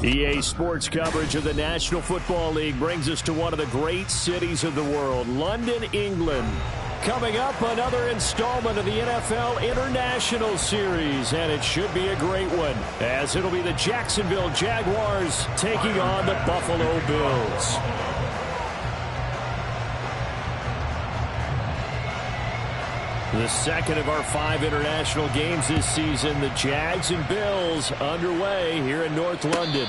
EA Sports coverage of the National Football League brings us to one of the great cities of the world, London, England. Coming up, another installment of the NFL International Series, and it should be a great one, as it'll be the Jacksonville Jaguars taking on the Buffalo Bills. The second of our 5 international games this season, the Jags and Bills underway here in North London.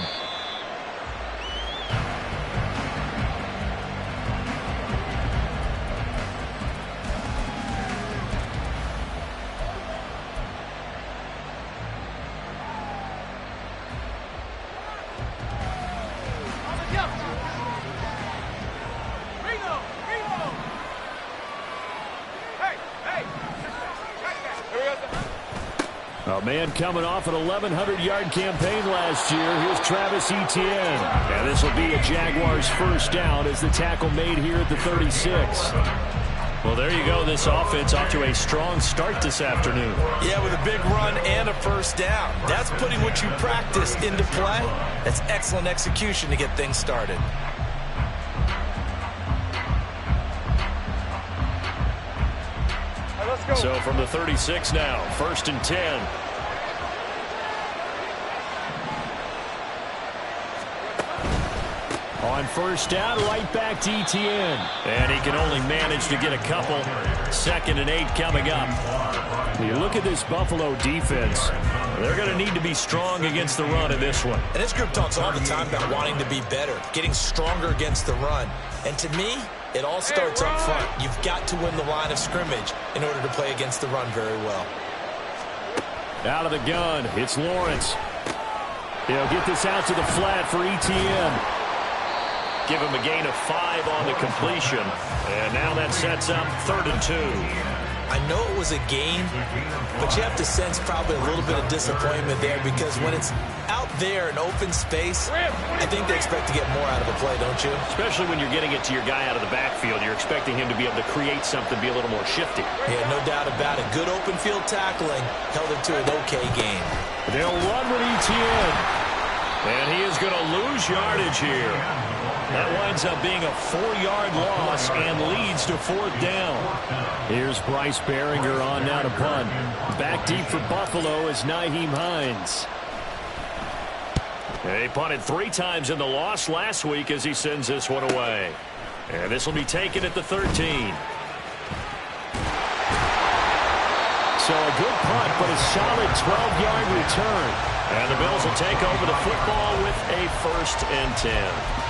A man coming off an 1,100-yard campaign last year. Here's Travis Etienne. And this will be a Jaguars first down as the tackle made here at the 36. Well, there you go. This offense off to a strong start this afternoon. Yeah, with a big run and a first down. That's putting what you practice into play. That's excellent execution to get things started. So from the 36 now, 1st and 10. On first down, right back to Etienne. And he can only manage to get a couple. 2nd and 8 coming up. You look at this Buffalo defense. They're going to need to be strong against the run in this one. And this group talks all the time about wanting to be better, getting stronger against the run. And to me, it all starts up front. You've got to win the line of scrimmage in order to play against the run very well. Out of the gun, it's Lawrence. He'll get this out to the flat for Etienne. Give him a gain of 5 on the completion. And now that sets up 3rd and 2. I know it was a gain, but you have to sense probably a little bit of disappointment there, because when it's out there in open space, I think they expect to get more out of a play, don't you? Especially when you're getting it to your guy out of the backfield. You're expecting him to be able to create something, be a little more shifty. Yeah, no doubt about it. Good open field tackling held it to an okay gain. They'll run with Etienne. And he is going to lose yardage here. That winds up being a 4-yard loss and leads to 4th down. Here's Bryce Baringer on now to punt. Back deep for Buffalo is Nyheim Hines. He punted 3 times in the loss last week as he sends this one away. And this will be taken at the 13. So a good punt, but a solid 12-yard return. And the Bills will take over the football with a 1st and 10.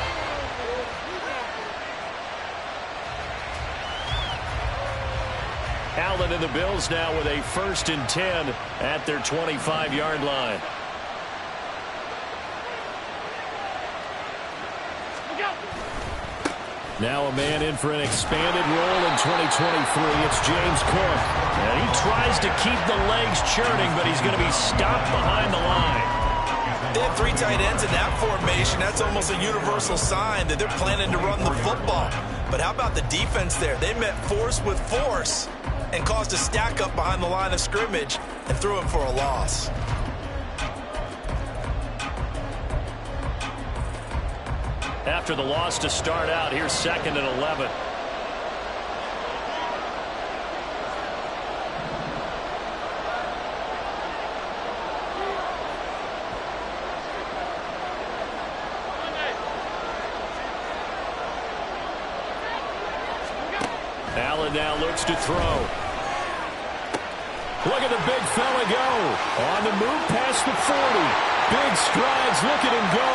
Allen and the Bills now with a 1st and 10 at their 25-yard line. Now a man in for an expanded role in 2023. It's James Cook. And he tries to keep the legs churning, but he's going to be stopped behind the line. They have 3 tight ends in that formation. That's almost a universal sign that they're planning to run the football. But how about the defense there? They met force with force and caused a stack up behind the line of scrimmage and threw him for a loss. After the loss to start out, here's 2nd and 11. Allen now looks to throw. Look at the big fella go. On the move past the 40. Big strides, look at him go.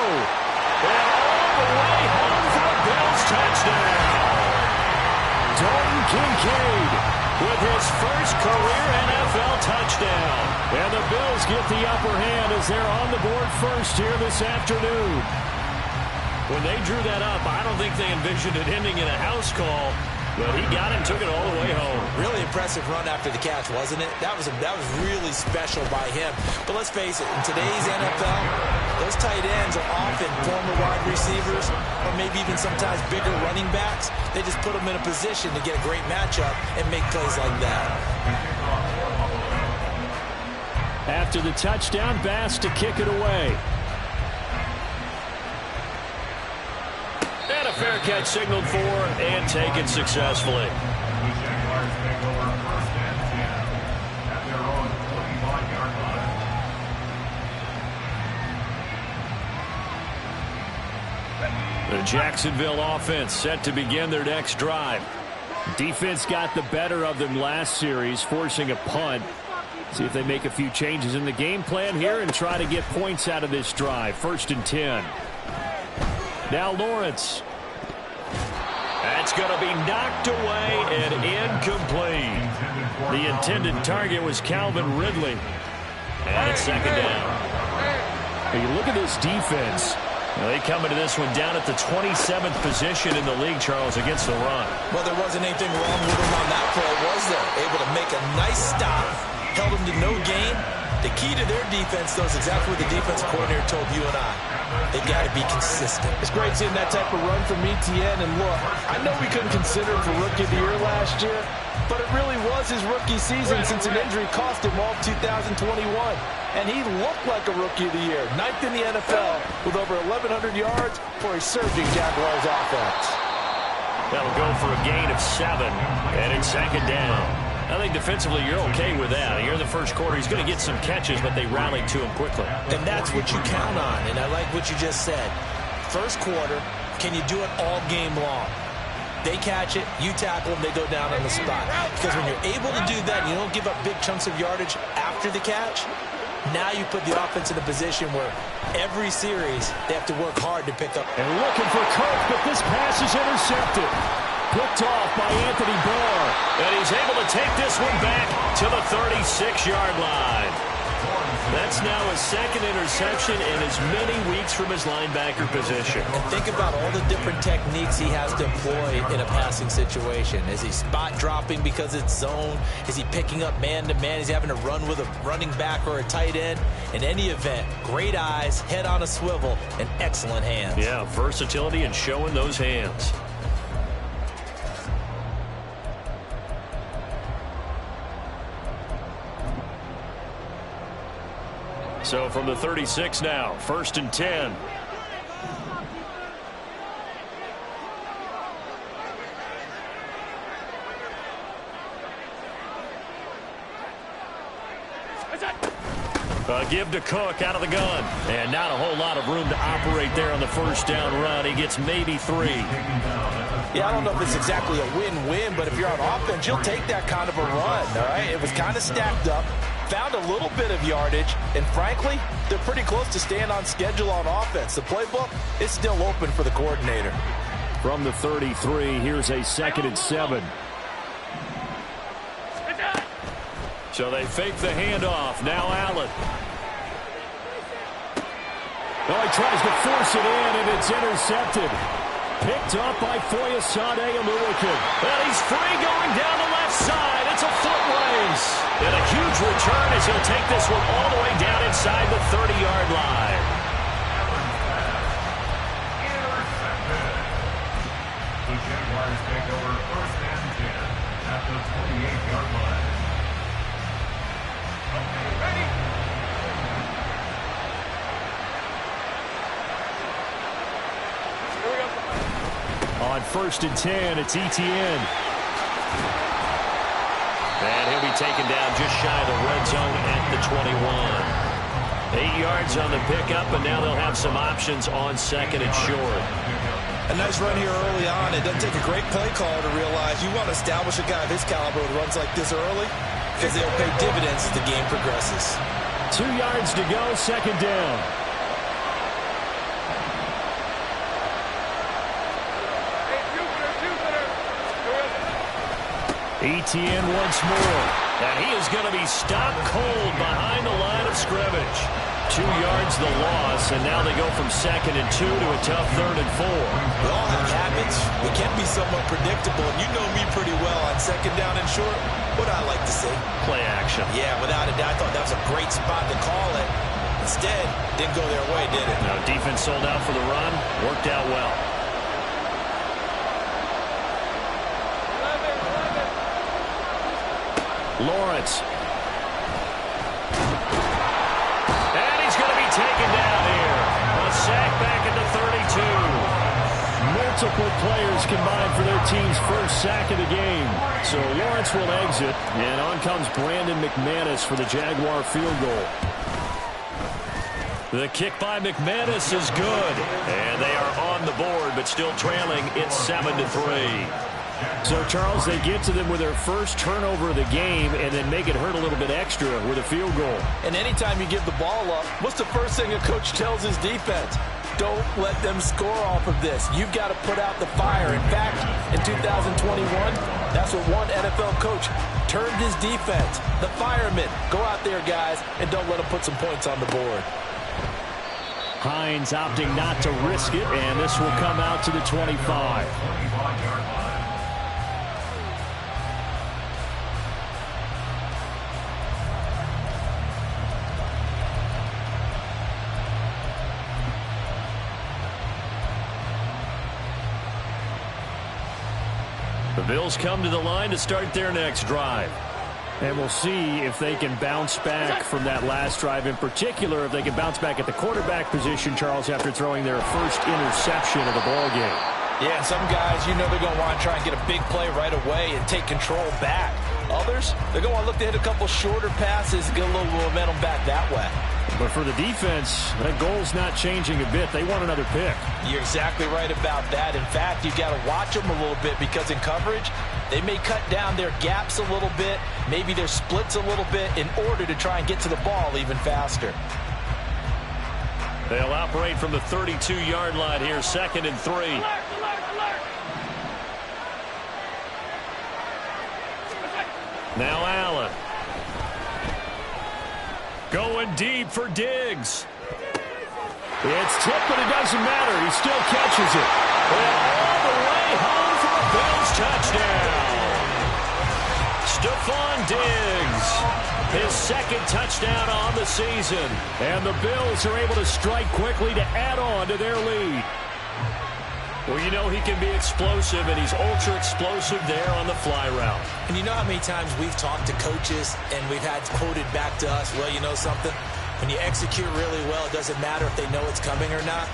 And all the way home for the Bills touchdown. Dalton Kincaid with his first career NFL touchdown. And the Bills get the upper hand as they're on the board first here this afternoon. When they drew that up, I don't think they envisioned it ending in a house call, but he got it and took it all the way home. Really impressive run after the catch, wasn't it? That was really special by him. But let's face it, in today's NFL, those tight ends are often former wide receivers or maybe even sometimes bigger running backs. They just put them in a position to get a great matchup and make plays like that. After the touchdown, Bass to kick it away. And a fair catch signaled for and taken successfully. The Jacksonville offense set to begin their next drive. Defense got the better of them last series, forcing a punt. See if they make a few changes in the game plan here and try to get points out of this drive. 1st and 10. Now Lawrence. That's going to be knocked away and incomplete. The intended target was Calvin Ridley. And it's 2nd down. Hey, look at this defense. Well, they come into this one down at the 27th position in the league, Charles, against the run. Well, there wasn't anything wrong with him on that play, was there? Able to make a nice stop, held him to no gain. The key to their defense, though, is exactly what the defensive coordinator told you and I. They got to be consistent. It's great seeing that type of run from Etienne. And look, I know we couldn't consider him for Rookie of the Year last year, but it really was his rookie season since an injury cost him all of 2021. And he looked like a Rookie of the Year. 9th in the NFL with over 1,100 yards for a surging Jaguars offense. That'll go for a gain of 7, and it's 2nd down. I think defensively you're okay with that. Here in the first quarter, he's going to get some catches, but they rallied to him quickly. And that's what you count on, and I like what you just said. First quarter, can you do it all game long? They catch it, you tackle them, they go down on the spot. Because when you're able to do that, you don't give up big chunks of yardage after the catch, now you put the offense in a position where every series they have to work hard to pick up. And looking for Kirk, but this pass is intercepted. Picked off by Anthony Barr. And he's able to take this one back to the 36-yard line. That's now his 2nd interception in as many weeks from his linebacker position. And think about all the different techniques he has to employ in a passing situation. Is he spot dropping because it's zone? Is he picking up man-to-man? Is he having to run with a running back or a tight end? In any event, great eyes, head on a swivel, and excellent hands. Yeah, versatility and showing those hands. So from the 36 now, 1st and 10. Give to Cook out of the gun. And not a whole lot of room to operate there on the 1st down run. He gets maybe 3. Yeah, I don't know if it's exactly a win-win, but if you're on offense, you'll take that kind of a run, all right? It was kind of stacked up, found a little bit of yardage, and frankly, they're pretty close to staying on schedule on offense. The playbook is still open for the coordinator. From the 33, here's a 2nd and 7. So they fake the handoff. Now Allen. Oh, he tries to force it in, and it's intercepted. Picked up by Foyesade Oluokun. And he's free going down the left side. It's a foot race. And a huge return as he'll take this one all the way down inside the 30-yard line. The Jaguars take over 1st and 10 at the 28-yard line. Okay, ready? On 1st and 10, it's Etienne. And he'll be taken down just shy of the red zone at the 21. 8 yards on the pickup, and now they'll have some options on 2nd and short. A nice run here early on. It doesn't take a great play caller to realize you want to establish a guy of his caliber who runs like this early. because they'll pay dividends as the game progresses. 2 yards to go, second down. Etienne once more. And he is going to be stopped cold behind the line of scrimmage. 2 yards the loss, and now they go from 2nd and 2 to a tough 3rd and 4. We all have habits. We can be somewhat predictable, and you know me pretty well on 2nd down and short. What I like to say? Play action. Yeah, without a doubt, I thought that was a great spot to call it. Instead, didn't go their way, did it? No, defense sold out for the run. Worked out well. Lawrence. And he's going to be taken down here. A sack back at the 32. Multiple players combined for their team's first sack of the game. So Lawrence will exit, and on comes Brandon McManus for the Jaguar field goal. The kick by McManus is good. And they are on the board, but still trailing. It's 7-3. So, Charles, they get to them with their first turnover of the game and then make it hurt a little bit extra with a field goal. And anytime you give the ball up, what's the first thing a coach tells his defense? Don't let them score off of this. You've got to put out the fire. In fact, in 2021, that's what one NFL coach turned his defense. The firemen. Go out there, guys, and don't let them put some points on the board. Hines opting not to risk it, and this will come out to the 25. The Bills come to the line to start their next drive. And we'll see if they can bounce back from that last drive, in particular if they can bounce back at the quarterback position, Charles, after throwing their first interception of the ball game. Yeah, and some guys, you know they're going to want to try and get a big play right away and take control back. Others, they're going to want to look to hit a couple shorter passes and get a little momentum back that way. But for the defense, that goal's not changing a bit. They want another pick. You're exactly right about that. In fact, you've got to watch them a little bit because in coverage, they may cut down their gaps a little bit, maybe their splits a little bit in order to try and get to the ball even faster. They'll operate from the 32-yard line here, 2nd and 3. Now Allen. Going deep for Diggs. It's tipped, but it doesn't matter. He still catches it. And all the way home for a Bills touchdown. Stephon Diggs, his 2nd touchdown on the season. And the Bills are able to strike quickly to add on to their lead. Well, you know he can be explosive, and he's ultra-explosive there on the fly route. And you know how many times we've talked to coaches and we've had quoted back to us, well, you know something? When you execute really well, it doesn't matter if they know it's coming or not.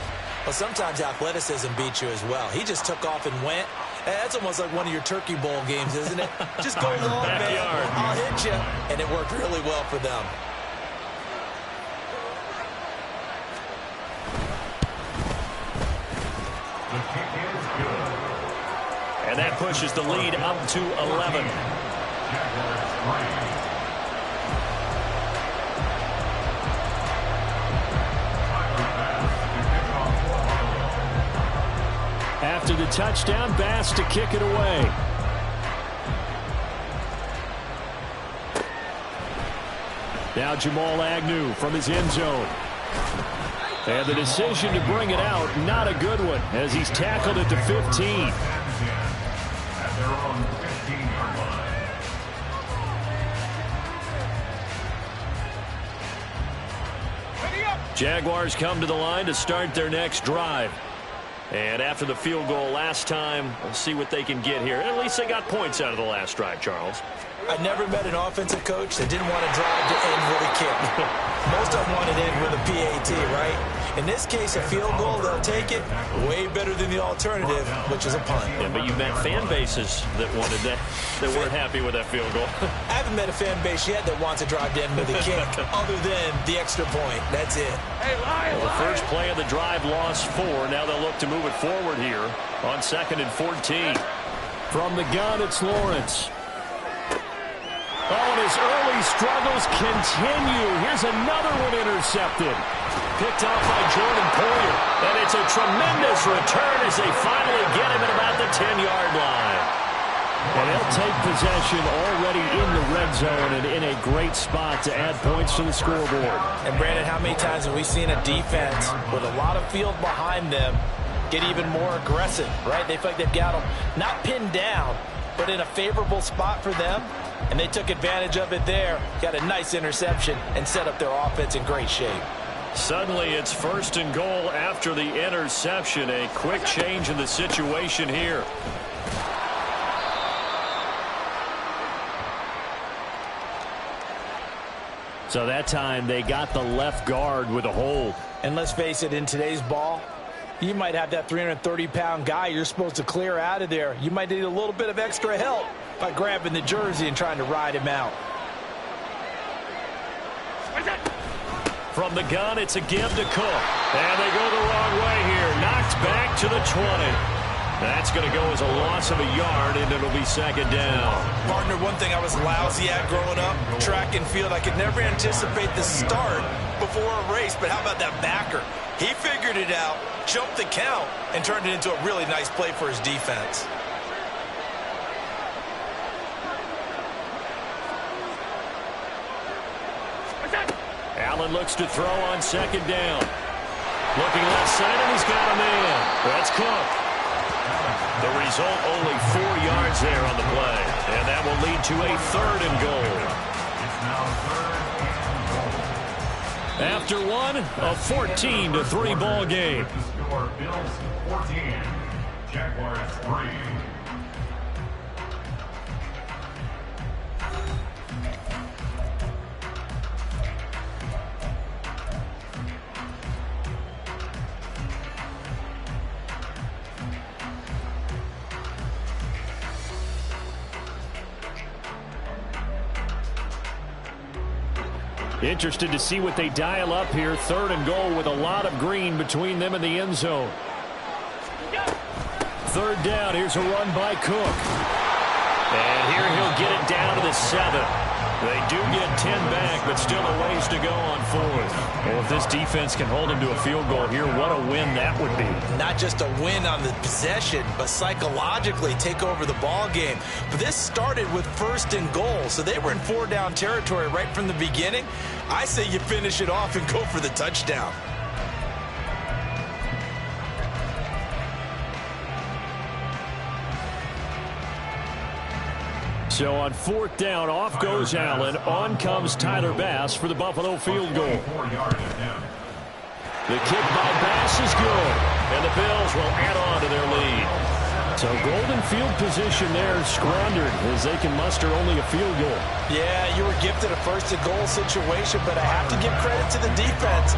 Well, sometimes athleticism beats you as well. He just took off and went. That's almost like one of your Turkey Bowl games, isn't it? Just go long, man. I'll hit you. And it worked really well for them. And that pushes the lead up to 11. After the touchdown, Bass to kick it away. Now Jamal Agnew from his end zone. And the decision to bring it out, not a good one, as he's tackled at the 15. Jaguars come to the line to start their next drive. And after the field goal last time, we'll see what they can get here. At least they got points out of the last drive, Charles. I never met an offensive coach that didn't want to drive to end with a kick. Most of them want to end with a PAT, right? In this case, a field goal, they'll take it. Way better than the alternative, which is a punt. Yeah, but you met fan bases that wanted that, that weren't happy with that field goal. I haven't met a fan base yet that wants to drive to end with a kick, other than the extra point. That's it. Well, the first play of the drive lost 4. Now they'll look to move it forward here on 2nd and 14. From the gun, it's Lawrence. Oh, and his early struggles continue. Here's another one intercepted. Picked off by Jordan Poyer. And it's a tremendous return as they finally get him at about the 10-yard line. And they'll take possession already in the red zone and in a great spot to add points to the scoreboard. And Brandon, how many times have we seen a defense with a lot of field behind them get even more aggressive, right? They feel like they've got them not pinned down, but in a favorable spot for them. And they took advantage of it there. Got a nice interception and set up their offense in great shape. Suddenly it's 1st and goal after the interception. A quick change in the situation here. So that time they got the left guard with a hold. And let's face it, in today's ball, you might have that 330-pound guy you're supposed to clear out of there. You might need a little bit of extra help by grabbing the jersey and trying to ride him out. From the gun, it's a give to Cook. And they go the wrong way here. Knocked back to the 20. That's going to go as a loss of a yard, and it'll be 2nd down. Partner, one thing I was lousy at growing up, track and field, I could never anticipate the start before a race, but how about that backer? He figured it out, jumped the count, and turned it into a really nice play for his defense. Allen looks to throw on 2nd down. Looking left side, and he's got a man. That's Cook. The result, only 4 yards there on the play. And that will lead to a 3rd and goal. It's now 3rd and goal. After one, a 14-3 ball game. The score, Bills 14, Jaguars 3. Interested to see what they dial up here. 3rd and goal with a lot of green between them and the end zone. 3rd down. Here's a run by Cook. And here he'll get it down to the 7. They do get 10 back, but still a ways to go on 4th. Well, if this defense can hold him to a field goal here, what a win that would be. Not just a win on the possession, but psychologically take over the ball game. But this started with 1st and goal, so they were in 4-down territory right from the beginning. I say you finish it off and go for the touchdown. So on 4th down, off goes Allen. On comes Tyler Bass for the Buffalo field goal. 4 yards attempt. The kick by Bass is good. And the Bills will add on to their lead. So golden field position there squandered as they can muster only a field goal. Yeah, you were gifted a 1st and goal situation, but I have to give credit to the defense.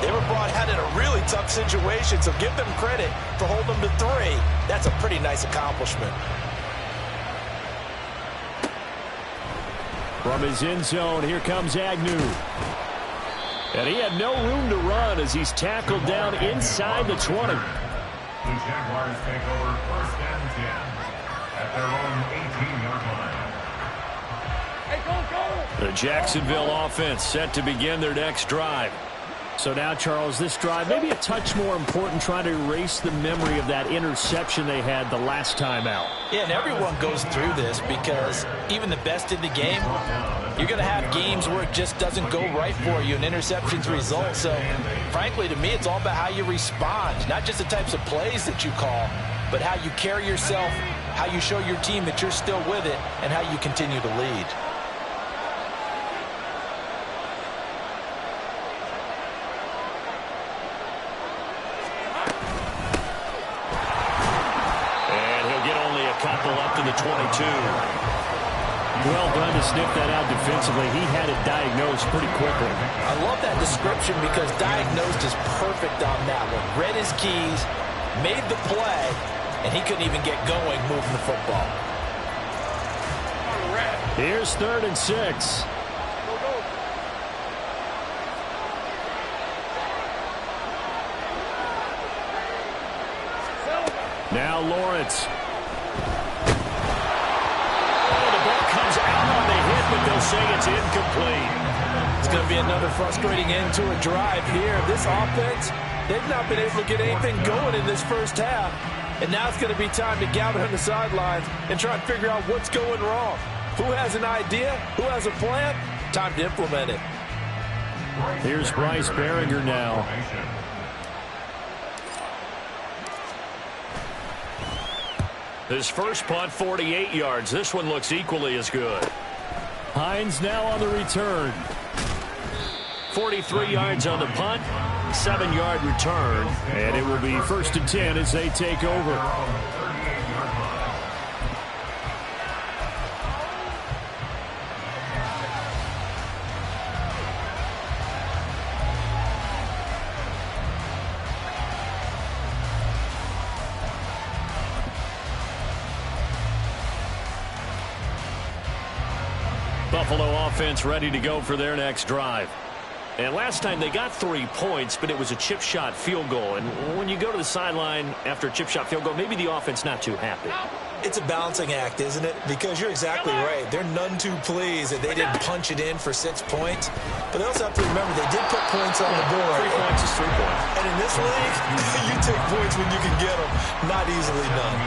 They were brought out in a really tough situation, so give them credit for holding them to 3. That's a pretty nice accomplishment. From his end zone, here comes Agnew. And he had no room to run as he's tackled down inside the 20. The Jaguars take over 1st and 10 at their own 18-yard line. The Jacksonville offense set to begin their next drive. So now, Charles, this drive maybe a touch more important, trying to erase the memory of that interception they had the last time out. Yeah, and everyone goes through this because even the best in the game, you're going to have games where it just doesn't go right for you and interceptions result. So, frankly, to me, it's all about how you respond, not just the types of plays that you call, but how you carry yourself, how you show your team that you're still with it, and how you continue to lead. Couple up to the 22. Well done to sniff that out defensively. He had it diagnosed pretty quickly. I love that description because diagnosed is perfect on that one. Read his keys, made the play, and he couldn't even get going moving the football. Here's 3rd and 6. Now Lawrence. Oh, the ball comes out on the hit, but they'll will say it's incomplete. It's going to be another frustrating end to a drive here. This offense, they've not been able to get anything going in this first half. And now it's going to be time to gather on the sidelines and try and figure out what's going wrong. Who has an idea? Who has a plan? Time to implement it. Here's Bryce Baringer now. His first punt, 48 yards. This one looks equally as good. Hines now on the return. 43 yards on the punt, 7-yard return, and it will be 1st and 10 as they take over. Buffalo offense ready to go for their next drive. And last time they got 3 points, but it was a chip shot field goal. And when you go to the sideline after a chip shot field goal, maybe the offense not too happy. It's a balancing act, isn't it? Because you're exactly right. They're none too pleased that they didn't punch it in for 6 points. But they also have to remember they did put points on the board. 3 points is 3 points. And in this league, you take points when you can get them. Not easily done.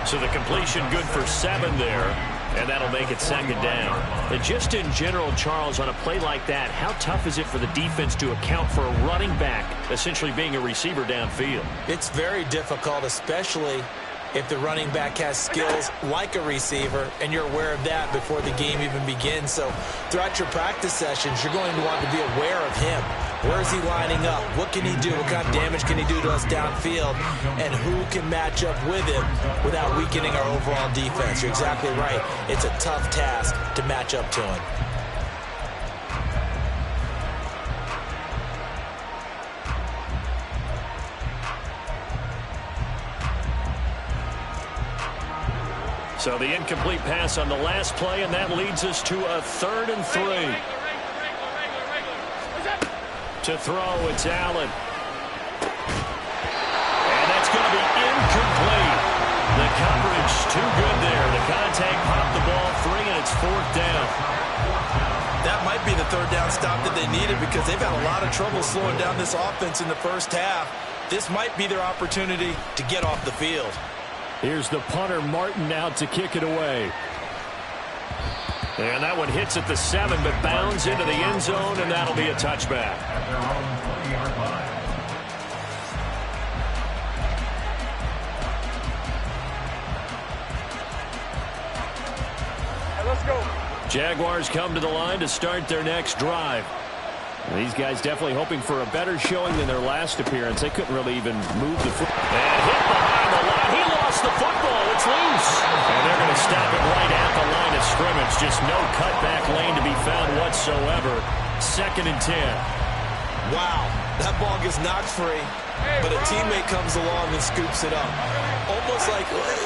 So the completion good for 7 there. And that'll make it 2nd down. And just in general, Charles, on a play like that, how tough is it for the defense to account for a running back essentially being a receiver downfield? It's very difficult, especially if the running back has skills like a receiver, and you're aware of that before the game even begins. So throughout your practice sessions, you're going to want to be aware of him. Where is he lining up? What can he do? What kind of damage can he do to us downfield? And who can match up with him without weakening our overall defense? You're exactly right. It's a tough task to match up to him. So the incomplete pass on the last play, and that leads us to a 3rd and 3. To throw, it's Allen. And that's going to be incomplete. The coverage too good there. The contact popped the ball free, and it's 4th down. That might be the 3rd down stop that they needed because they've had a lot of trouble slowing down this offense in the first half. This might be their opportunity to get off the field. Here's the punter, Martin, out to kick it away. And that one hits at the 7, but bounds into the end zone, and that'll be a touchback. At their own 20-yard line. Let's go. Jaguars come to the line to start their next drive. These guys definitely hoping for a better showing than their last appearance. They couldn't really even move the football. And hit behind the line. He lost the football. It's loose. And they're going to stop it right at the line of scrimmage. Just no cutback lane to be found whatsoever. 2nd and 10. Wow, that ball gets knocked free, but a teammate comes along and scoops it up.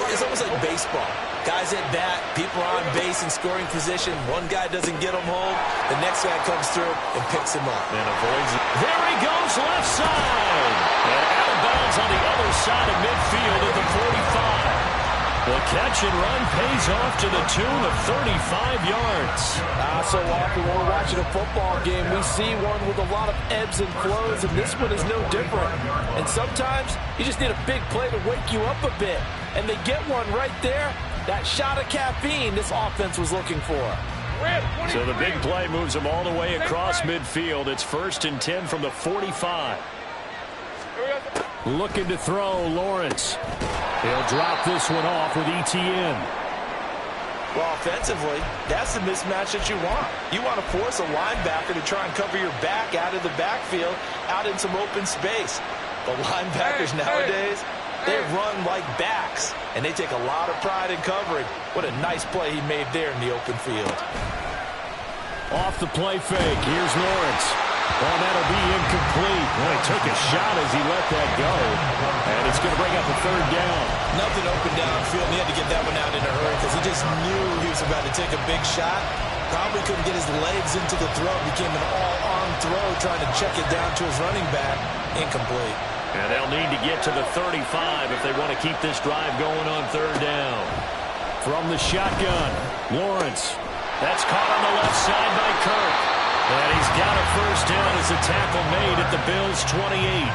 It's almost like baseball. Guys at bat, people are on base in scoring position. One guy doesn't get him home. The next guy comes through and picks him up. And avoids it. There he goes, left side. And out of bounds on the other side of midfield at the 45. The catch and run pays off to the tune of 35 yards. So often when we're watching a football game, we see one with a lot of ebbs and flows, and this one is no different. And sometimes you just need a big play to wake you up a bit. And they get one right there. That shot of caffeine this offense was looking for. So the big play moves them all the way across midfield. It's 1st and 10 from the 45. Looking to throw, Lawrence. He'll drop this one off with Etienne. Well, offensively, that's the mismatch that you want. You want to force a linebacker to try and cover your back out of the backfield, out in some open space. But linebackers nowadays, they run like backs, and they take a lot of pride in covering. What a nice play he made there in the open field. Off the play fake, here's Lawrence. Oh, that'll be incomplete. Well, he took a shot as he let that go. And it's going to bring up a 3rd down. Nothing open downfield. He had to get that one out in a hurry because he just knew he was about to take a big shot. Probably couldn't get his legs into the throw. Became an all-arm throw trying to check it down to his running back. Incomplete. And they'll need to get to the 35 if they want to keep this drive going on 3rd down. From the shotgun, Lawrence. That's caught on the left side by Kirk. And he's got a first down as a tackle made at the Bills' 28.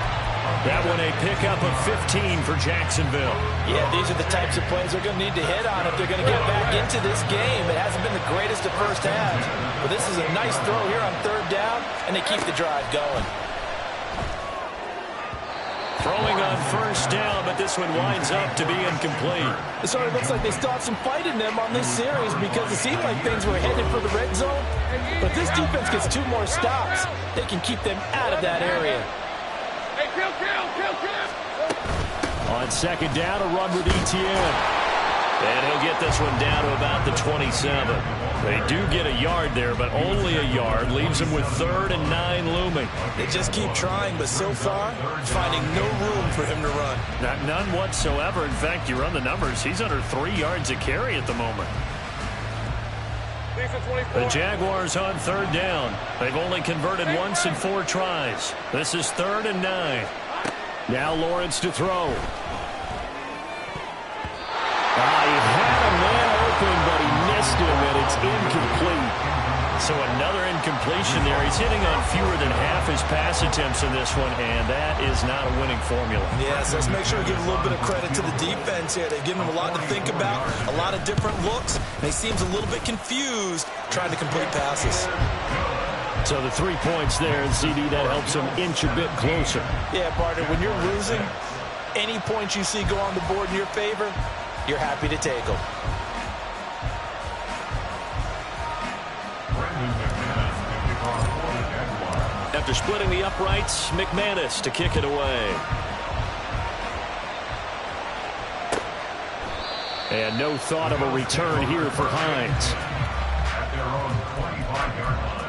That one a pickup of 15 for Jacksonville. Yeah, these are the types of plays they're going to need to hit on if they're going to get back into this game. It hasn't been the greatest of first halves, but this is a nice throw here on third down, and they keep the drive going. Throwing on first down, but this one winds up to be incomplete. So it looks like they still have some fight in them on this series because it seemed like things were headed for the red zone. But this defense gets 2 more stops. They can keep them out of that area. On second down, a run with Etienne. And he'll get this one down to about the 27. They do get a yard there, but only a yard. Leaves them with 3rd and 9 looming. They just keep trying, but so far, finding no room for him to run. None whatsoever. In fact, you run the numbers. He's under 3 yards a carry at the moment. The Jaguars on third down. They've only converted once in 4 tries. This is 3rd and 9. Now Lawrence to throw. He had a man open, but he missed him, and it's incomplete. So another incompletion there. He's hitting on fewer than half his pass attempts in this one, and that is not a winning formula. Yes, let's make sure we give a little bit of credit to the defense here. They've given him a lot to think about, a lot of different looks, and he seems a little bit confused trying to complete passes. So the 3 points there, and CD, that helps him inch a bit closer. Yeah, partner, when you're losing, any points you see go on the board in your favor, you're happy to take them. After splitting the uprights, McManus to kick it away. And no thought of a return here for Hines. At their own 25-yard line.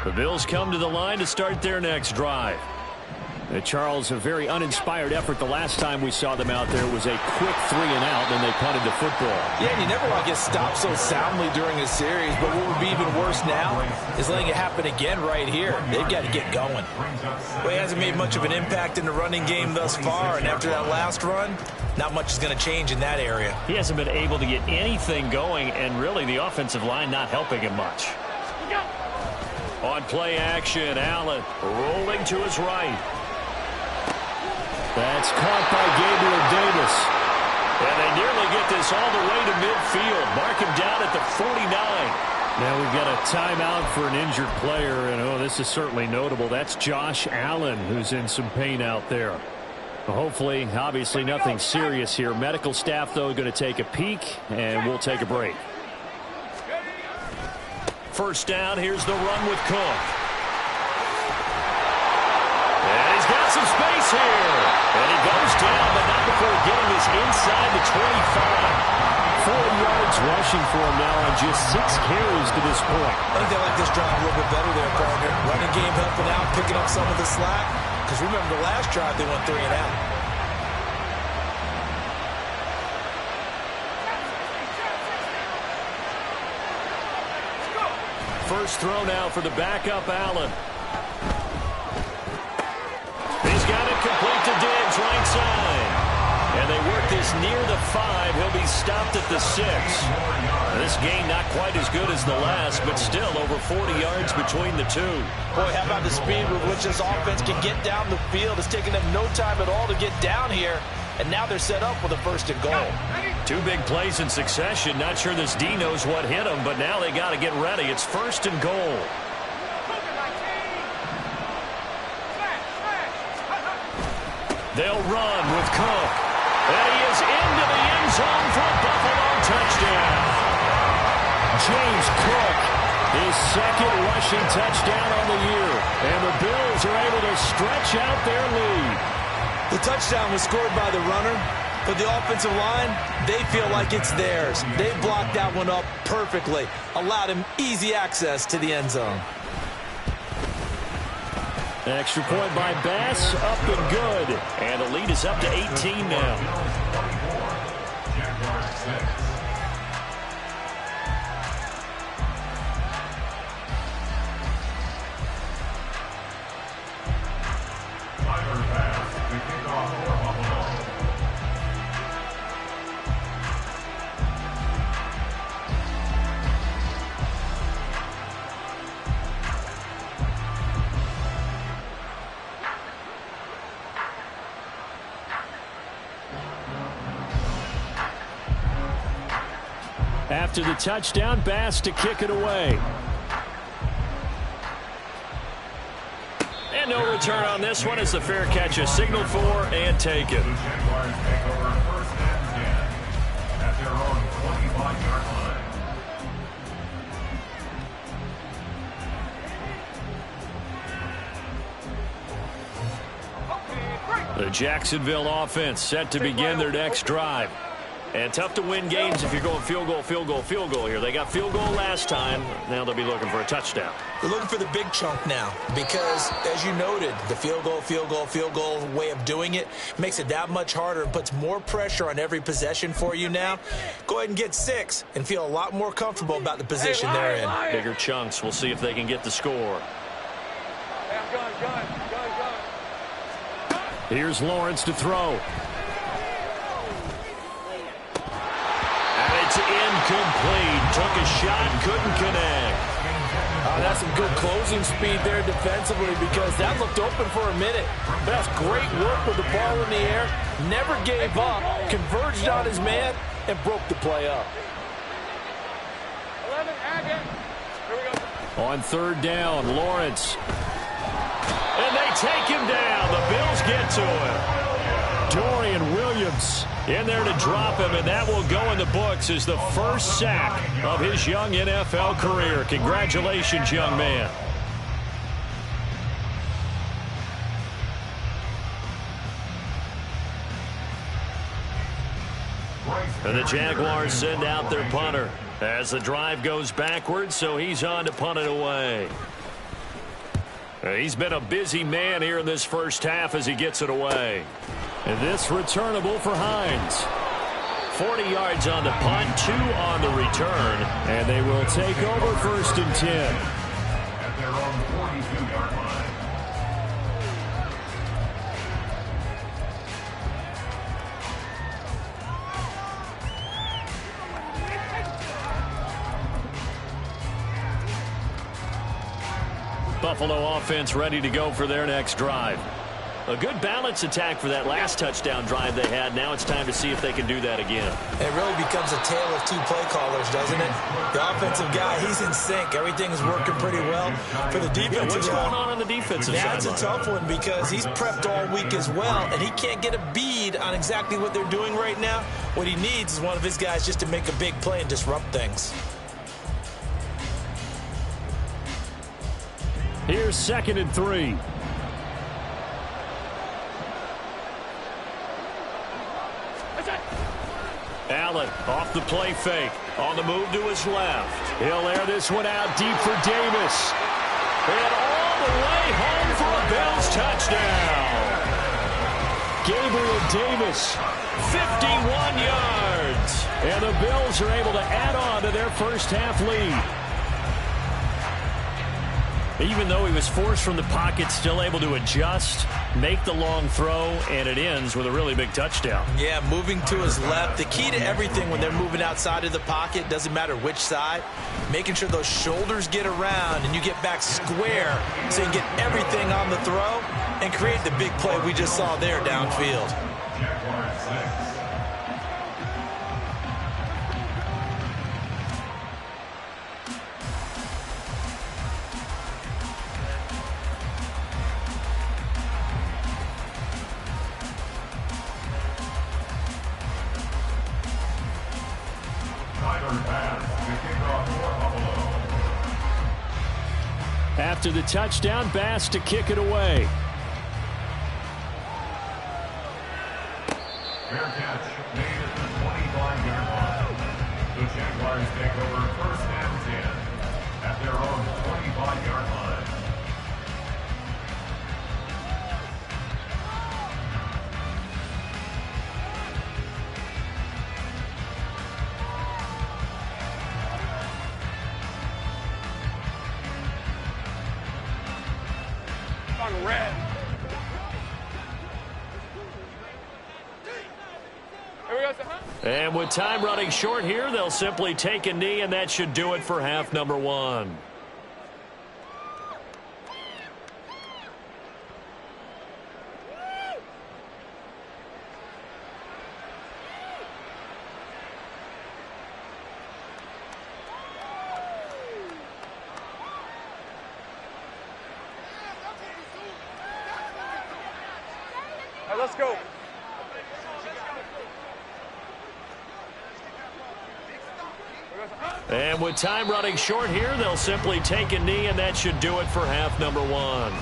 The Bills come to the line to start their next drive. Charles, a very uninspired effort the last time we saw them out there. It was a quick 3 and out, and they punted the football. Yeah, and you never want to get stopped so soundly during a series, but what would be even worse now is letting it happen again right here. They've got to get going. Well, he hasn't made much of an impact in the running game thus far, and after that last run, not much is going to change in that area. He hasn't been able to get anything going, and really the offensive line not helping him much. On play action, Allen rolling to his right. That's caught by Gabriel Davis. And they nearly get this all the way to midfield. Mark him down at the 49. Now we've got a timeout for an injured player, and this is certainly notable. That's Josh Allen, who's in some pain out there. Hopefully, obviously nothing serious here. Medical staff, though, going to take a peek, and we'll take a break. First down, here's the run with Cook. And he's got some space here. And he goes down, but not before getting this inside the 25. 4 yards rushing for him now on just 6 carries to this point. I think they like this drive a little bit better there, partner. Running game helping out, picking up some of the slack. Because remember, the last drive they went 3 and out. First throw now for the backup, Allen. He's got it complete to Diggs, right side. And they work this near the 5. He'll be stopped at the 6. This gain not quite as good as the last, but still over 40 yards between the two. Boy, how about the speed with which this offense can get down the field? It's taken them no time at all to get down here. And now they're set up with a 1st and goal. 2 big plays in succession. Not sure this D knows what hit him, but now they got to get ready. It's 1st and goal. They'll run with Cook. And he is into the end zone for a Buffalo touchdown. James Cook, his 2nd rushing touchdown on the year. And the Bills are able to stretch out their lead. The touchdown was scored by the runner, but the offensive line, they feel like it's theirs. They blocked that one up perfectly, allowed him easy access to the end zone. Extra point by Bass, up and good. And the lead is up to 18 now. Jaguars 6. The kickoff for Buffalo. After the touchdown, Bass to kick it away. And no return on this one as the fair catch is signaled for and taken. The Jaguars take over 1st and 10 at their own 25-yard line. The Jacksonville offense set to begin their next drive. And tough to win games if you're going field goal, field goal, field goal here. They got field goal last time. Now they'll be looking for a touchdown. They're looking for the big chunk now because, as you noted, the field goal way of doing it makes it that much harder and puts more pressure on every possession for you now. Go ahead and get 6 and feel a lot more comfortable about the position they're in. Bigger chunks. We'll see if they can get the score. Here's Lawrence to throw. It's incomplete. Took a shot, couldn't connect. That's some good closing speed there defensively because that looked open for a minute. But that's great work with the ball in the air. Never gave up, converged on his man, and broke the play up. 11, Agate. Here we go. On 3rd down, Lawrence. And they take him down. The Bills get to him. Dorian Williams in there to drop him, and that will go in the books as the first sack of his young NFL career. Congratulations, young man. And the Jaguars send out their punter as the drive goes backwards, so he's on to punt it away. He's been a busy man here in this first half as he gets it away. And this returnable for Hines. 40 yards on the punt, 2 on the return. And they will take over 1st and 10. At their own 42-yard line. Buffalo offense ready to go for their next drive. A good balance attack for that last touchdown drive they had. Now it's time to see if they can do that again. It really becomes a tale of 2 play callers, doesn't it? The offensive guy, he's in sync. Everything is working pretty well. For the defensive What's guy, going on the defensive side? that's a tough one because he's prepped all week as well, and he can't get a bead on exactly what they're doing right now. What he needs is one of his guys just to make a big play and disrupt things. Here's 2nd and 3. Allen off the play fake. On the move to his left. He'll air this one out deep for Davis. And all the way home for a Bills touchdown. Gabriel Davis. 51 yards. And the Bills are able to add on to their first half lead. Even though he was forced from the pocket, still able to adjust, make the long throw, and it ends with a really big touchdown. Yeah, moving to his left. The key to everything when they're moving outside of the pocket, doesn't matter which side, making sure those shoulders get around and you get back square so you can get everything on the throw and create the big play we just saw there downfield. Jaguars 6. After the touchdown, Bass to kick it away. Fair catch made at the 25-yard line. The Jaguars take over 1st and 10 at their own 25-yard line. On red. And with time running short here, they'll simply take a knee, and that should do it for half number one. Let's go. And with time running short here, they'll simply take a knee, and that should do it for half number one.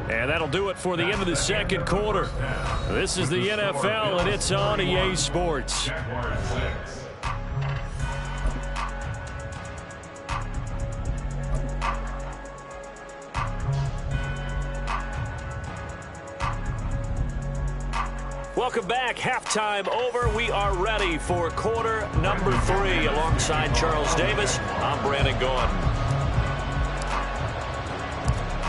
And that'll do it for the end of the second quarter. This is the NFL, and it's on EA Sports. Welcome back. Halftime over. We are ready for quarter number 3. Alongside Charles Davis, I'm Brandon Gaudin.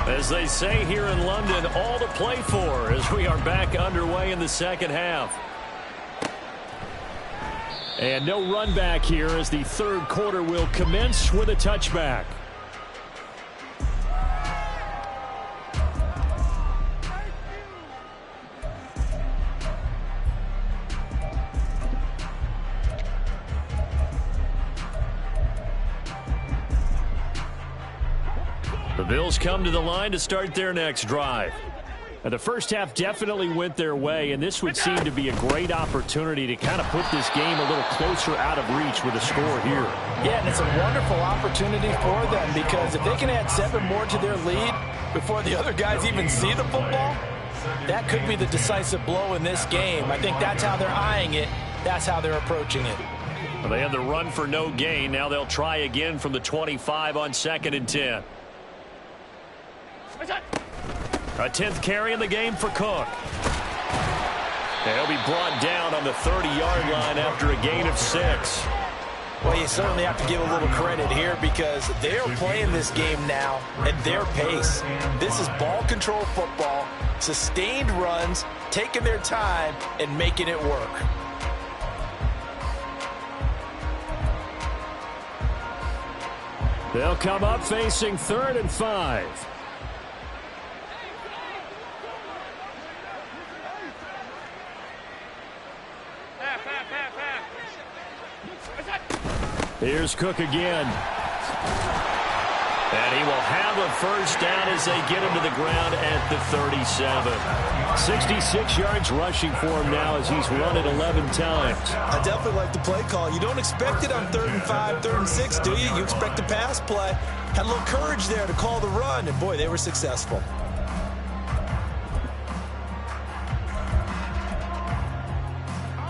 As they say here in London, all to play for as we are back underway in the second half. And no run back here as the third quarter will commence with a touchback. The Bills come to the line to start their next drive. Now, the first half definitely went their way, and this would seem to be a great opportunity to kind of put this game a little closer out of reach with a score here. Yeah, and it's a wonderful opportunity for them because if they can add 7 more to their lead before the other guys even see the football, that could be the decisive blow in this game. I think that's how they're eyeing it. That's how they're approaching it. Well, they had the run for no gain. Now they'll try again from the 25 on 2nd and 10. A 10th carry in the game for Cook. And he'll be brought down on the 30-yard line after a gain of 6. Well, you certainly have to give a little credit here because they're playing this game now at their pace. This is ball control football, sustained runs, taking their time, and making it work. They'll come up facing 3rd and 5. Here's Cook again. And he will have a first down as they get him to the ground at the 37. 66 yards rushing for him now as he's run it 11 times. I definitely like the play call. You don't expect it on 3rd and 5, 3rd and 6, do you? You expect a pass play. Had a little courage there to call the run, and boy, they were successful.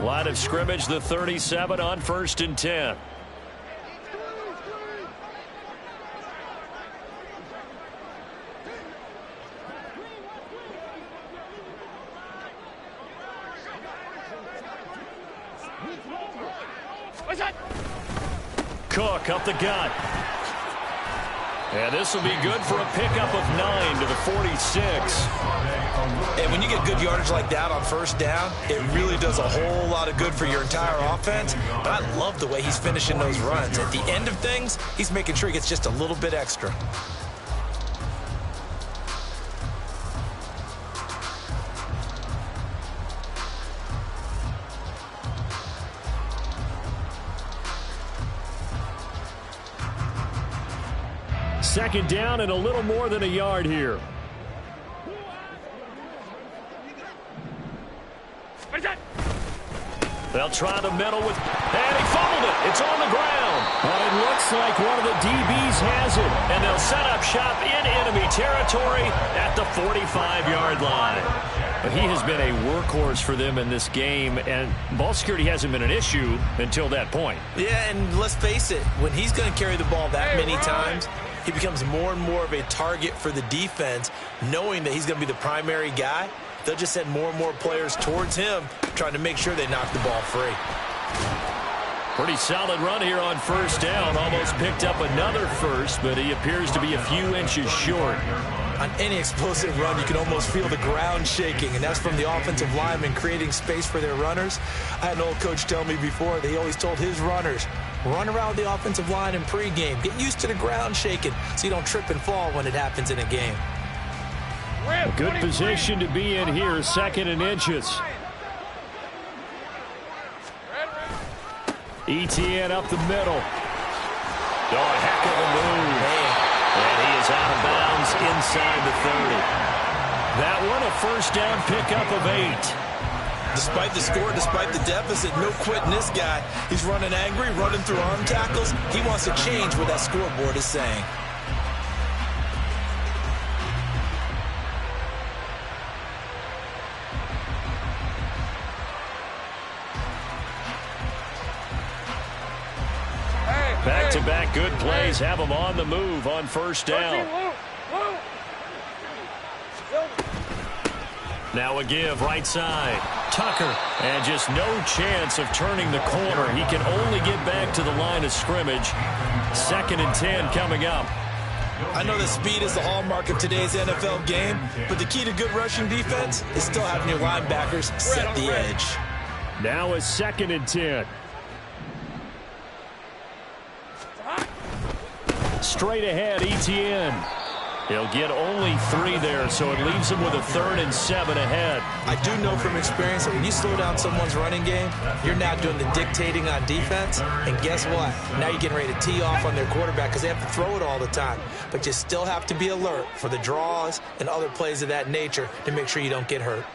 Line of scrimmage, the 37 on 1st and 10. Cook up the gut. And this will be good for a pickup of 9 to the 46. And when you get good yardage like that on first down, it really does a whole lot of good for your entire offense. But I love the way he's finishing those runs. At the end of things, he's making sure he gets just a little bit extra. Second down and a little more than a yard here. They'll try the middle with, and he fumbled it. It's on the ground. But it looks like one of the DBs has it. And they'll set up shop in enemy territory at the 45-yard line. But he has been a workhorse for them in this game, and ball security hasn't been an issue until that point. Yeah, and let's face it, when he's going to carry the ball that many times, he becomes more and more of a target for the defense, knowing that he's going to be the primary guy. They'll just send more and more players towards him, trying to make sure they knock the ball free. Pretty solid run here on first down. Almost picked up another first, but he appears to be a few inches short. On any explosive run, you can almost feel the ground shaking, and that's from the offensive linemen creating space for their runners. I had an old coach tell me before, they always told his runners, run around the offensive line in pregame. Get used to the ground shaking so you don't trip and fall when it happens in a game. A good position to be in here, 2nd and inches. ETN up the middle. Oh, a heck of a move. And he is out of bounds inside the 30. That one a first down pickup of 8. Despite the score, despite the deficit, no quitting this guy. He's running angry, running through arm tackles. He wants to change what that scoreboard is saying. Back-to-back good plays have him on the move on first down. Now a give right side. Tucker. And just no chance of turning the corner. He can only get back to the line of scrimmage. 2nd and 10 coming up. I know that speed is the hallmark of today's NFL game, but the key to good rushing defense is still having your linebackers set the edge. Now a 2nd and 10. Straight ahead, ETN. He'll get only 3 there, so it leaves him with a 3rd and 7 ahead. I do know from experience that when you slow down someone's running game, you're now doing the dictating on defense. And guess what? Now you're getting ready to tee off on their quarterback because they have to throw it all the time. But you still have to be alert for the draws and other plays of that nature to make sure you don't get hurt.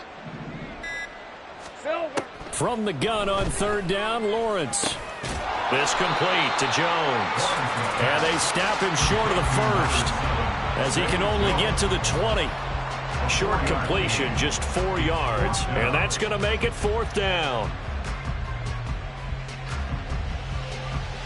From the gun on 3rd down, Lawrence. This complete to Jones. And they snap him short of the first, as he can only get to the 20. Short completion, just 4 yards, and that's going to make it 4th down.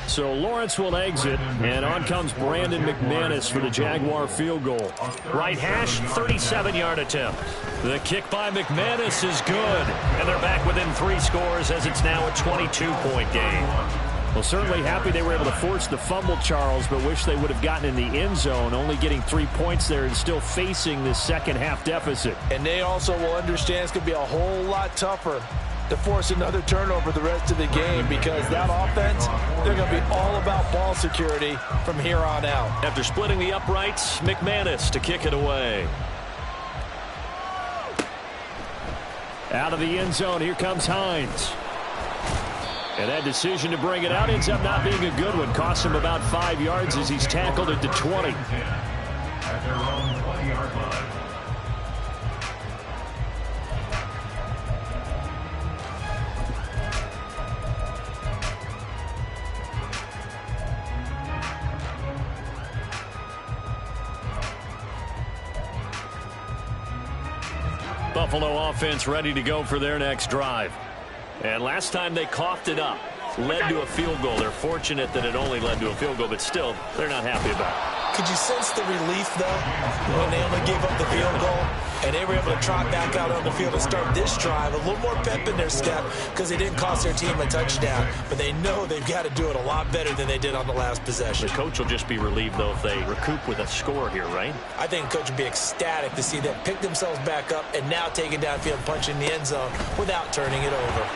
So Lawrence will exit, and on comes Brandon McManus for the Jaguar field goal. Right hash, 37-yard attempt. The kick by McManus is good, and they're back within 3 scores as it's now a 22-point game. Well, certainly happy they were able to force the fumble, Charles, but wish they would have gotten in the end zone, only getting 3 points there and still facing this second-half deficit. And they also will understand it's going to be a whole lot tougher to force another turnover the rest of the game, because that offense, they're going to be all about ball security from here on out. After splitting the uprights, McManus to kick it away. Out of the end zone, here comes Hines. And that decision to bring it out ends up not being a good one. Costs him about 5 yards as he's tackled at the 20. At their own 20-yard line. Buffalo offense ready to go for their next drive. And last time they coughed it up, led to a field goal. They're fortunate that it only led to a field goal, but still, they're not happy about it. Could you sense the relief, though, when they only gave up the field goal and they were able to trot back out on the field and start this drive? A little more pep in their step because they didn't cost their team a touchdown, but they know they've got to do it a lot better than they did on the last possession. The coach will just be relieved, though, if they recoup with a score here, right? I think the coach would be ecstatic to see them pick themselves back up and now take it downfield and punch in the end zone without turning it over.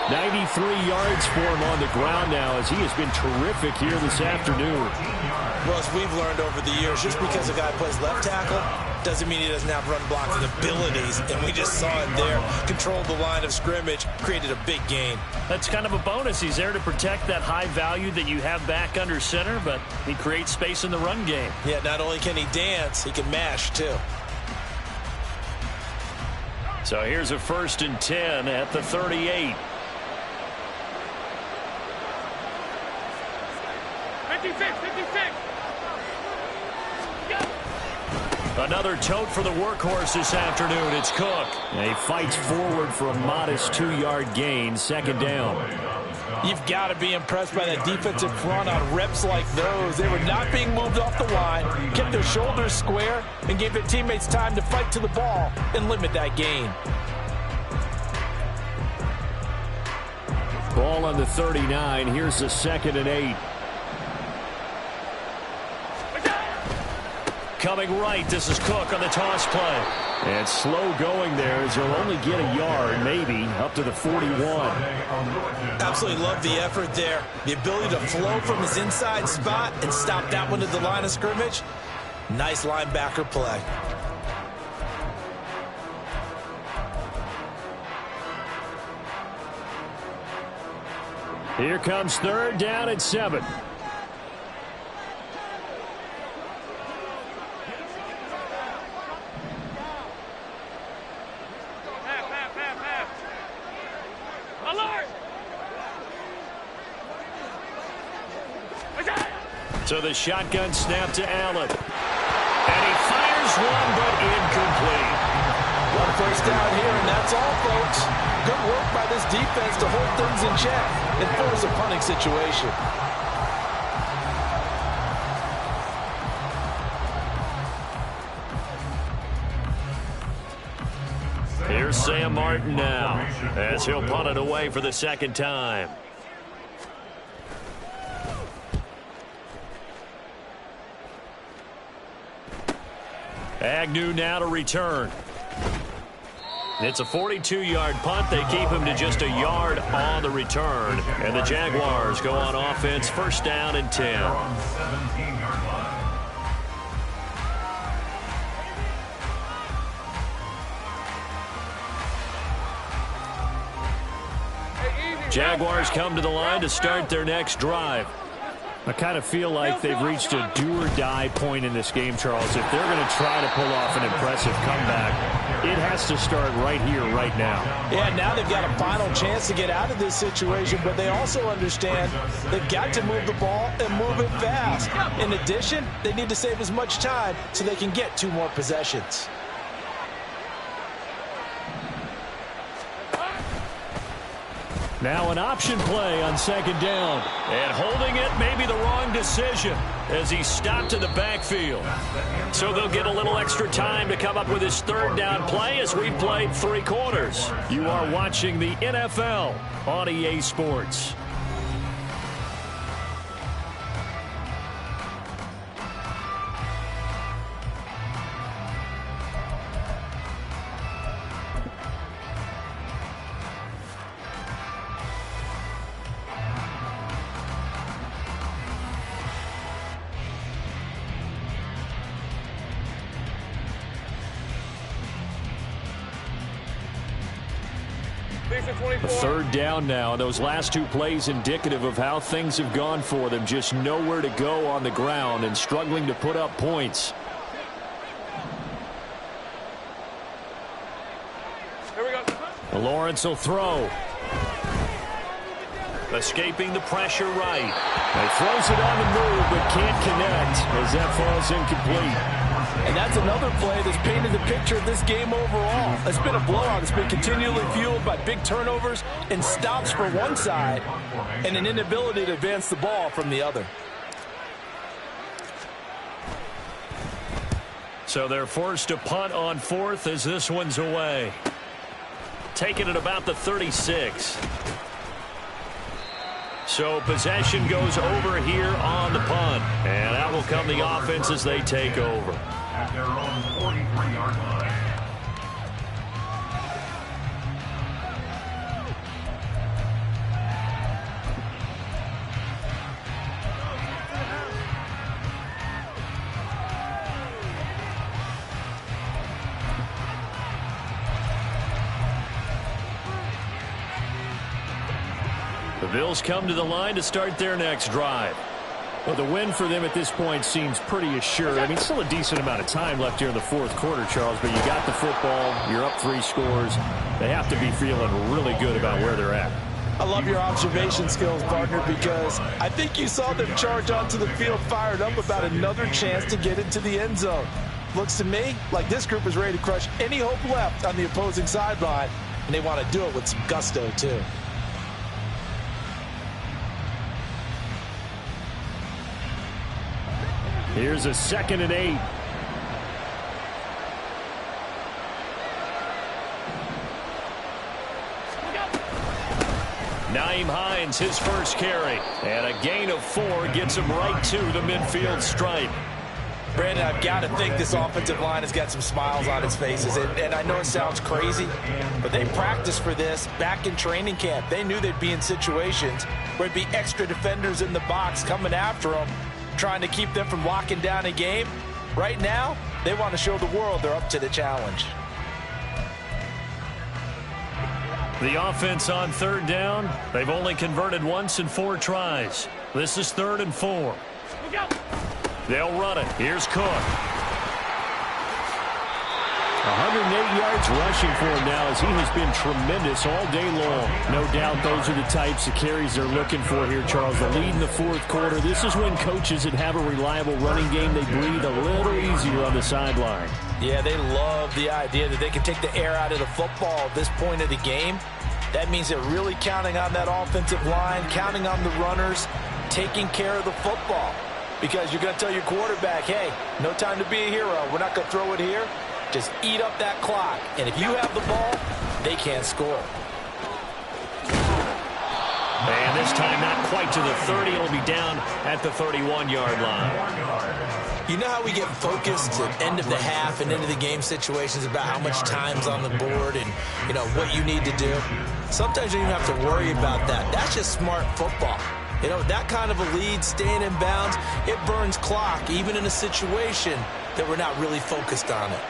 93 yards for him on the ground now, as he has been terrific here this afternoon. Well, as we've learned over the years, just because a guy plays left tackle doesn't mean he doesn't have run blocking abilities, and we just saw it there. Controlled the line of scrimmage, created a big gain. That's kind of a bonus. He's there to protect that high value that you have back under center, but he creates space in the run game. Yeah, not only can he dance, he can mash, too. So here's a 1st and 10 at the 38. 56. Another tote for the workhorse this afternoon. It's Cook. He fights forward for a modest 2-yard gain. 2nd down. You've got to be impressed by that defensive front on reps like those. They were not being moved off the line, kept their shoulders square, and gave their teammates time to fight to the ball and limit that gain. Ball on the 39. Here's the 2nd and 8. Coming right, this is Cook on the toss play. And slow going there as he'll only get a yard, maybe, up to the 41. Absolutely love the effort there. The ability to flow from his inside spot and stop that one at the line of scrimmage. Nice linebacker play. Here comes 3rd down and 7. So the shotgun snap to Allen. And he fires one, but incomplete. One 1st down here, and that's all, folks. Good work by this defense to hold things in check and force a punting situation. Here's Sam Martin now as he'll punt it away for the 2nd time. Agnew now to return. It's a 42-yard punt. They keep him to just a yard on the return. And the Jaguars go on offense, 1st down and 10. Jaguars come to the line to start their next drive. I kind of feel like they've reached a do-or-die point in this game, Charles. If they're going to try to pull off an impressive comeback, it has to start right here, right now. Yeah, now they've got a final chance to get out of this situation, but they also understand they've got to move the ball and move it fast. In addition, they need to save as much time so they can get 2 more possessions. Now an option play on 2nd down. And holding it may be the wrong decision as he stopped in the backfield. So they'll get a little extra time to come up with his 3rd down play as we played 3 quarters. You are watching the NFL on EA Sports. Third down now. Those last 2 plays indicative of how things have gone for them. Just nowhere to go on the ground and struggling to put up points. Here we go. Lawrence will throw. Escaping the pressure right. He throws it on the move but can't connect as that falls incomplete. And that's another play that's painted the picture of this game overall. It's been a blowout. It's been continually fueled by big turnovers and stops for one side and an inability to advance the ball from the other. So they're forced to punt on 4th as this one's away. Taking it about the 36. So possession goes over here on the punt. And out will come the offense as they take over. At their own 43-yard line. The Bills come to the line to start their next drive. Well, the win for them at this point seems pretty assured. I mean, still a decent amount of time left here in the fourth quarter, Charles, but you got the football, you're up 3 scores. They have to be feeling really good about where they're at. I love your observation skills, partner, because I think you saw them charge onto the field fired up about another chance to get into the end zone. Looks to me like this group is ready to crush any hope left on the opposing sideline, and they want to do it with some gusto, too. Here's a 2nd and 8. Nyheim Hines, his first carry. And a gain of 4 gets him right to the midfield stripe. Brandon, I've got to think this offensive line has got some smiles on its faces. And I know it sounds crazy, but they practiced for this back in training camp. They knew they'd be in situations where there'd be extra defenders in the box coming after them, trying to keep them from locking down a game. Right now, they want to show the world they're up to the challenge. The offense on 3rd down. They've only converted once in 4 tries. This is 3rd and 4. They'll run it. Here's Cook. 108 yards rushing for him now as he has been tremendous all day long. No doubt those are the types of carries they're looking for here, Charles. The lead in the fourth quarter. This is when coaches that have a reliable running game, they breathe a little easier on the sideline. Yeah, they love the idea that they can take the air out of the football at this point of the game. That means they're really counting on that offensive line, counting on the runners, taking care of the football. Because you're going to tell your quarterback, hey, no time to be a hero. We're not going to throw it here. Just eat up that clock. And if you have the ball, they can't score. And this time not quite to the 30. It'll be down at the 31-yard line. You know how we get focused at end of the half and into the game situations about how much time's on the board and, you know, what you need to do? Sometimes you don't even have to worry about that. That's just smart football. You know, that kind of a lead, staying in bounds, it burns clock, even in a situation that we're not really focused on it.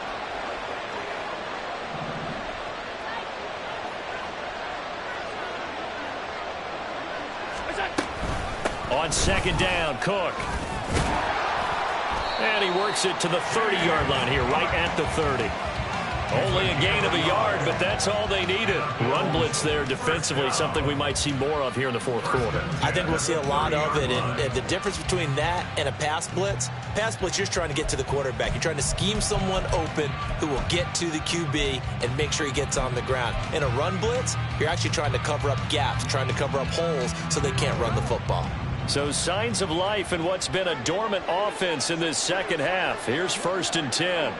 On 2nd down, Cook. And he works it to the 30-yard line here, right at the 30. Only a gain of a yard, but that's all they needed. Run blitz there defensively, something we might see more of here in the fourth quarter. I think we'll see a lot of it, and the difference between that and a pass blitz, you're just trying to get to the quarterback. You're trying to scheme someone open who will get to the QB and make sure he gets on the ground. In a run blitz, you're actually trying to cover up gaps, trying to cover up holes so they can't run the football. So signs of life in what's been a dormant offense in this second half. Here's 1st and 10.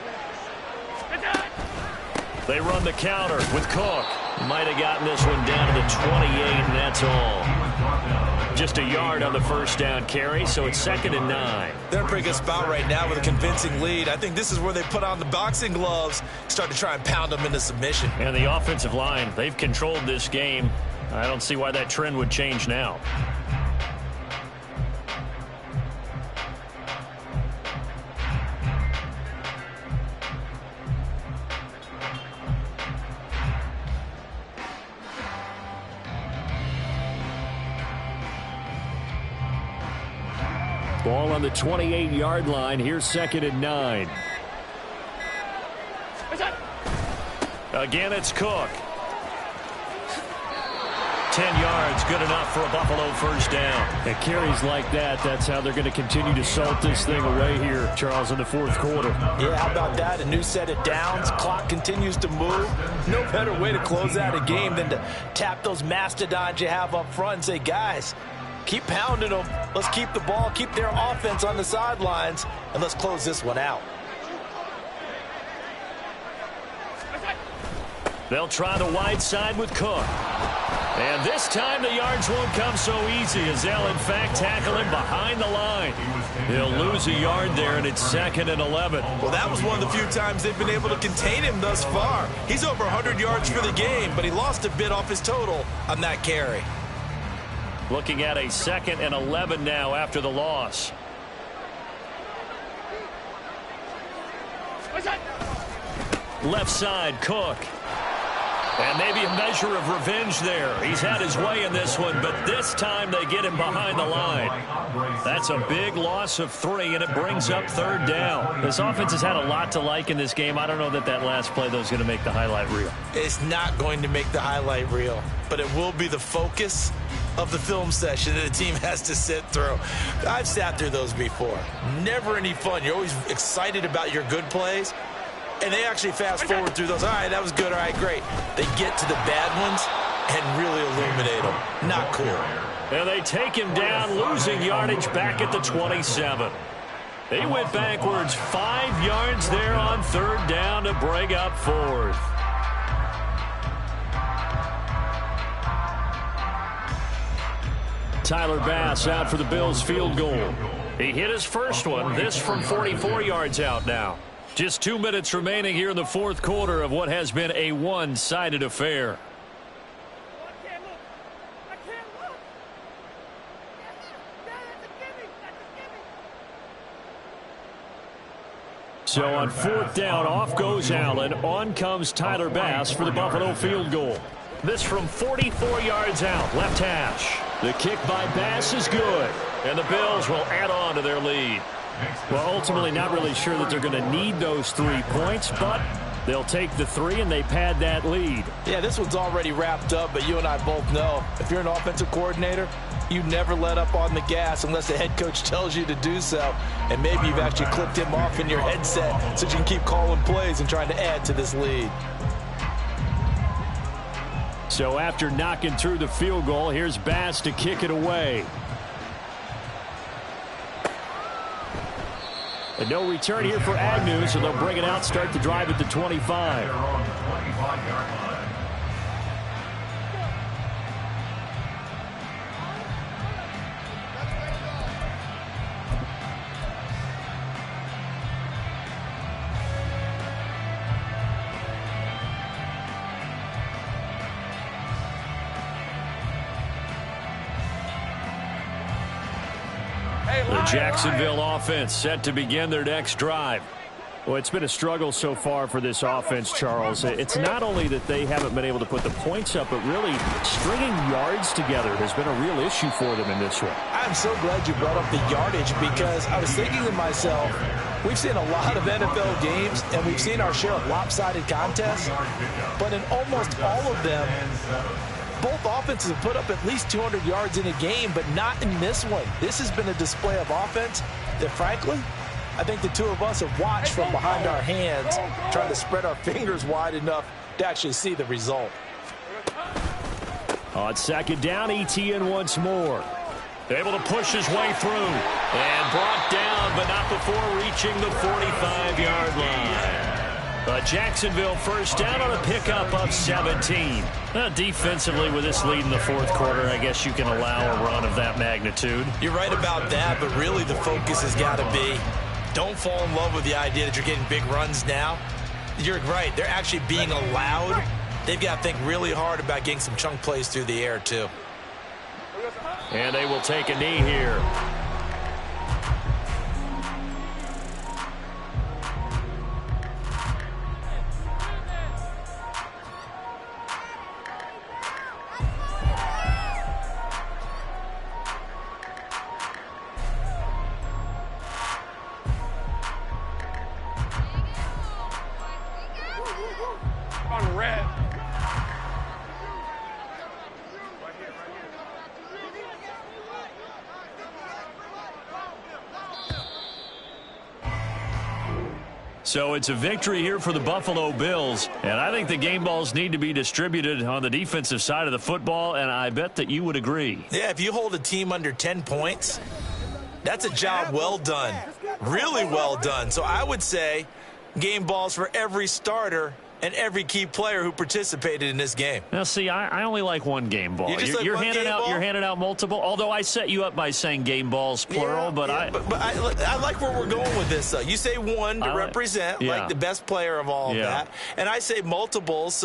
They run the counter with Cook. Might have gotten this one down to the 28, and that's all. Just a yard on the first down carry, so it's 2nd and 9. They're in a pretty good spot right now with a convincing lead. I think this is where they put on the boxing gloves, start to try and pound them into submission. And the offensive line, they've controlled this game. I don't see why that trend would change now. Ball on the 28-yard line. Here's 2nd and 9. Again, it's Cook. 10 yards, good enough for a Buffalo first down. And carries like that, that's how they're going to continue to salt this thing away here, Charles, in the fourth quarter. Yeah, how about that? A new set of downs. Clock continues to move. No better way to close out a game than to tap those mastodons you have up front and say, guys, keep pounding them. Let's keep the ball, keep their offense on the sidelines, and let's close this one out. They'll try the wide side with Cook. And this time the yards won't come so easy as they'll, in fact, tackle him behind the line. He'll lose a yard there, and it's 2nd and 11. Well, that was one of the few times they've been able to contain him thus far. He's over 100 yards for the game, but he lost a bit off his total on that carry. Looking at a 2nd and 11 now after the loss. Left side, Cook. And maybe a measure of revenge there. He's had his way in this one, but this time they get him behind the line. That's a big loss of 3, and it brings up 3rd down. This offense has had a lot to like in this game. I don't know that last play, though, is going to make the highlight reel. It's not going to make the highlight reel, but it will be the focus of the film session that the team has to sit through. I've sat through those before. Never any fun. You're always excited about your good plays, and they actually fast forward through those. All right, that was good. All right, great. They get to the bad ones and really illuminate them. Not cool. And they take him down, losing yardage back at the 27. They went backwards 5 yards there on 3rd down to bring up 4th. Tyler Bass out for the Bills field goal. He hit his first one, this from 44 yards out now. Just 2 minutes remaining here in the 4th quarter of what has been a one-sided affair. So on 4th down, off goes Allen. On comes Tyler Bass for the Buffalo field goal. This from 44 yards out, left hash. The kick by Bass is good, and the Bills will add on to their lead. Well, ultimately not really sure that they're going to need those 3 points, but they'll take the 3 and they pad that lead. Yeah, this one's already wrapped up, but you and I both know if you're an offensive coordinator, you never let up on the gas unless the head coach tells you to do so. And maybe you've actually clicked him off in your headset so you can keep calling plays and trying to add to this lead. So after knocking through the field goal, here's Bass to kick it away. And no return here for Agnew, so they'll bring it out, start the drive at the 25. The Jacksonville offense set to begin their next drive. Well, it's been a struggle so far for this offense, Charles. It's not only that they haven't been able to put the points up, but really stringing yards together has been a real issue for them in this one. I'm so glad you brought up the yardage because I was thinking to myself, we've seen a lot of NFL games and we've seen our share of lopsided contests, but in almost all of them, both offenses have put up at least 200 yards in a game, but not in this one. This has been a display of offense that, frankly, I think the two of us have watched from behind our hands, trying to spread our fingers wide enough to actually see the result. On 2nd down, Etienne once more. Able to push his way through. And brought down, but not before reaching the 45-yard line. A Jacksonville first down on a pickup of 17. Defensively, with this lead in the 4th quarter, I guess you can allow a run of that magnitude. You're right about that, but really the focus has got to be don't fall in love with the idea that you're getting big runs now. You're right. They're actually being allowed. They've got to think really hard about getting some chunk plays through the air, too. And they will take a knee here. On red. So it's a victory here for the Buffalo Bills, and I think the game balls need to be distributed on the defensive side of the football, and I bet that you would agree. Yeah, if you hold a team under 10 points, that's a job well done, really well done. So I would say game balls for every starter and every key player who participated in this game. Now, see, I only like one game ball. You're handing out multiple. Although I set you up by saying game balls plural, but I like where we're going with this. Though you say one to represent like the best player of all of that, and I say multiples so that